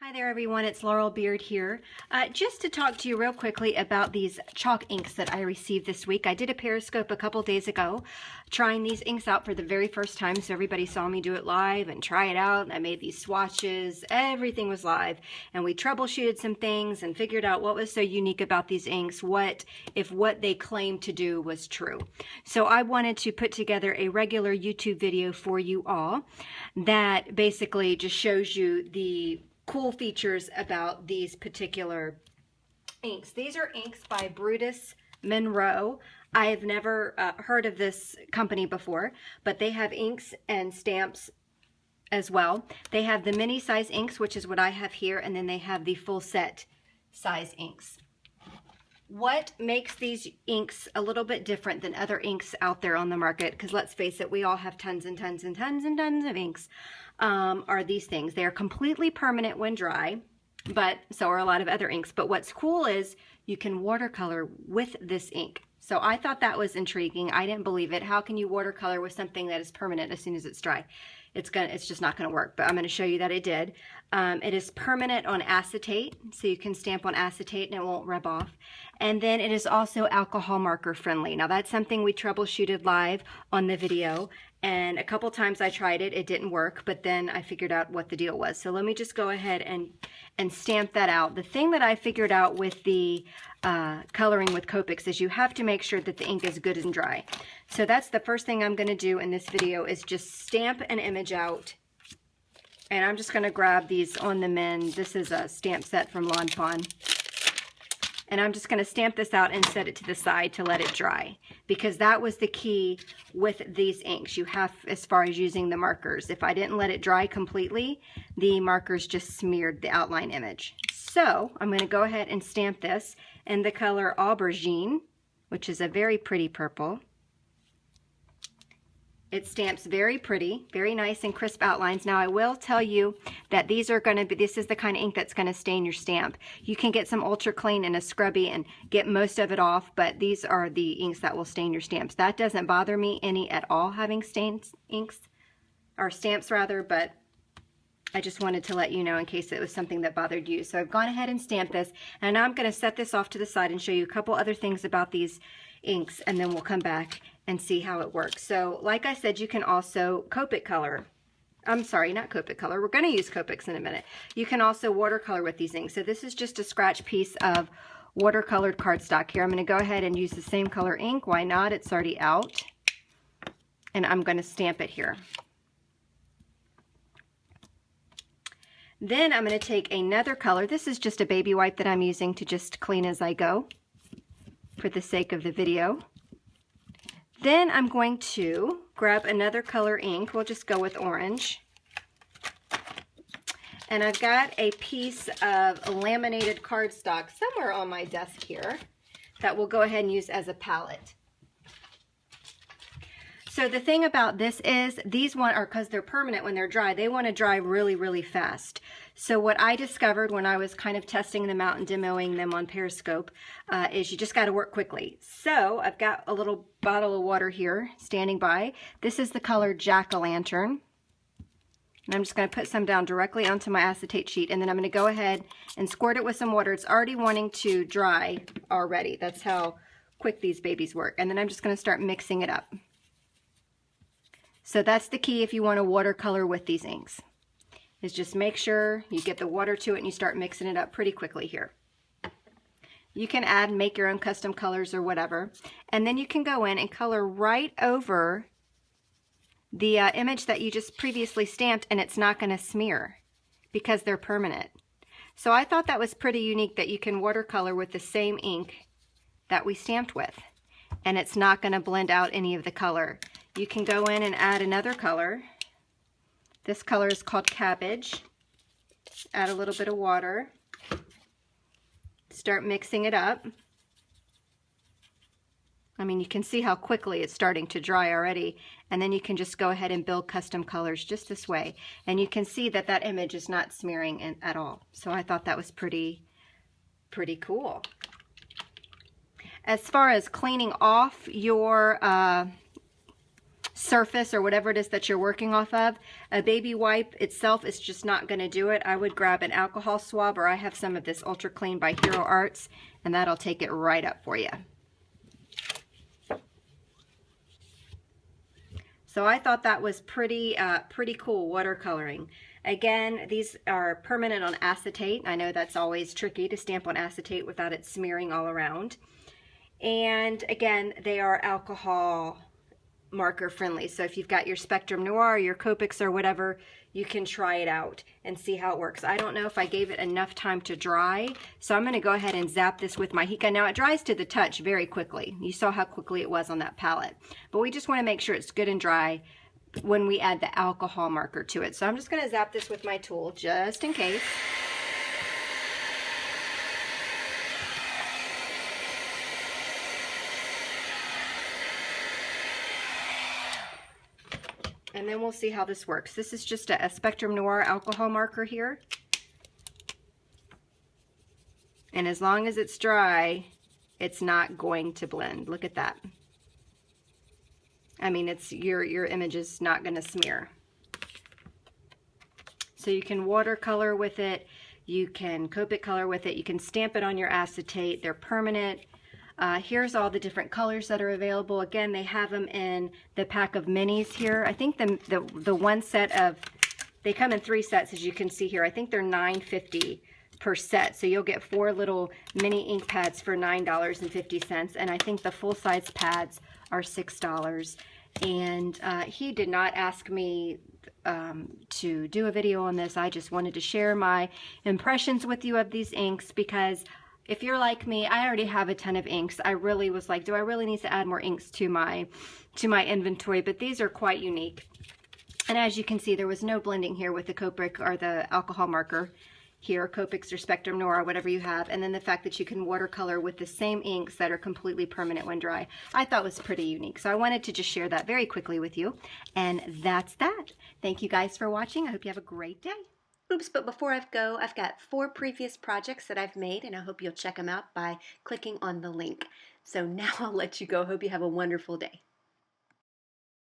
Hi there everyone, it's Laurel Beard here. Just to talk to you real quickly about these chalk inks that I received this week. I did a Periscope a couple days ago trying these inks out for the very first time, so everybody saw me do it live and try it out. I made these swatches, everything was live, and we troubleshooted some things and figured out what was so unique about these inks, if what they claimed to do was true. So I wanted to put together a regular YouTube video for you all that basically just shows you the cool features about these particular inks. These are inks by Brutus Monroe. I have never heard of this company before, but they have inks and stamps as well. They have the mini size inks, which is what I have here, and then they have the full set size inks. What makes these inks a little bit different than other inks out there on the market, because let's face it, we all have tons and tons and tons and tons of inks, are these things. They are completely permanent when dry, but so are a lot of other inks. But what's cool is you can watercolor with this ink. So I thought that was intriguing. I didn't believe it. How can you watercolor with something that is permanent as soon as it's dry? It's just not going to work, but I'm going to show you that it did. It is permanent on acetate, so you can stamp on acetate and it won't rub off. And then it is also alcohol marker friendly. Now that's something we troubleshooted live on the video, and a couple times I tried it, it didn't work, but then I figured out what the deal was. So let me just go ahead and stamp that out. The thing that I figured out with the coloring with Copics is you have to make sure that the ink is good and dry. So that's the first thing I'm going to do in this video, is just stamp an image out. And I'm just going to grab these On the Mend. This is a stamp set from Lawn Fawn. And I'm just going to stamp this out and set it to the side to let it dry, because that was the key with these inks. You have, as far as using the markers, if I didn't let it dry completely, the markers just smeared the outline image. So I'm going to go ahead and stamp this in the color Aubergine, which is a very pretty purple. It stamps very pretty, very nice and crisp outlines. Now I will tell you that these are going to be, this is the kind of ink that's going to stain your stamp. You can get some ultra clean and a scrubby and get most of it off, but these are the inks that will stain your stamps. That doesn't bother me any at all, having stained inks, or stamps rather, but I just wanted to let you know in case it was something that bothered you. So I've gone ahead and stamped this, and now I'm going to set this off to the side and show you a couple other things about these inks, and then we'll come back and see how it works. So like I said, you can also Copic color. I'm sorry, not Copic color. We're going to use Copics in a minute. You can also watercolor with these inks. So this is just a scratch piece of watercolored cardstock here. I'm going to go ahead and use the same color ink. Why not? It's already out. And I'm going to stamp it here. Then I'm going to take another color. This is just a baby wipe that I'm using to just clean as I go for the sake of the video. Then I'm going to grab another color ink. We'll just go with orange. And I've got a piece of laminated cardstock somewhere on my desk here that we'll go ahead and use as a palette. So the thing about this is these because they're permanent when they're dry, they want to dry really, really fast. So what I discovered when I was kind of testing them out and demoing them on Periscope is you just got to work quickly. So I've got a little bottle of water here standing by. This is the color Jack-o'-lantern. And I'm just going to put some down directly onto my acetate sheet, and then I'm going to go ahead and squirt it with some water. It's already wanting to dry already. That's how quick these babies work. And then I'm just going to start mixing it up. So that's the key if you want to watercolor with these inks, is just make sure you get the water to it and you start mixing it up pretty quickly here. You can add and make your own custom colors or whatever, and then you can go in and color right over the image that you just previously stamped, and it's not going to smear because they're permanent. So I thought that was pretty unique, that you can watercolor with the same ink that we stamped with, and it's not going to blend out any of the color. You can go in and add another color. This color is called Cabbage. Add a little bit of water. Start mixing it up. I mean, you can see how quickly it's starting to dry already. And then you can just go ahead and build custom colors just this way. And you can see that that image is not smearing at all. So I thought that was pretty cool. As far as cleaning off your surface or whatever it is that you're working off of. A baby wipe itself is just not going to do it. I would grab an alcohol swab, or I have some of this Ultra Clean by Hero Arts, and that'll take it right up for you. So I thought that was pretty cool watercoloring. Again, these are permanent on acetate. I know that's always tricky to stamp on acetate without it smearing all around. And again, they are alcohol marker friendly. So if you've got your Spectrum Noir, your Copics or whatever, you can try it out and see how it works. I don't know if I gave it enough time to dry, so I'm going to go ahead and zap this with my Hika. Now it dries to the touch very quickly. You saw how quickly it was on that palette, but we just want to make sure it's good and dry when we add the alcohol marker to it. So I'm just going to zap this with my tool just in case. And then we'll see how this works. This is just a Spectrum Noir alcohol marker here. And as long as it's dry, it's not going to blend. Look at that. I mean, it's your image is not going to smear. So you can watercolor with it, you can Copic color with it, you can stamp it on your acetate. They're permanent. Here's all the different colors that are available. Again, they have them in the pack of minis here. I think the one set of, they come in 3 sets, as you can see here. I think they're $9.50 per set. So you'll get 4 little mini ink pads for $9.50. And I think the full-size pads are $6. And he did not ask me to do a video on this. I just wanted to share my impressions with you of these inks, because if you're like me, I already have a ton of inks. I really was like, do I really need to add more inks to my inventory? But these are quite unique. And as you can see, there was no blending here with the Copic or the alcohol marker here, Copics or Spectrum Noir, whatever you have. And then the fact that you can watercolor with the same inks that are completely permanent when dry, I thought was pretty unique. So I wanted to just share that very quickly with you. And that's that. Thank you guys for watching. I hope you have a great day. Oops, but before I go, I've got 4 previous projects that I've made, and I hope you'll check them out by clicking on the link. So now I'll let you go. Hope you have a wonderful day.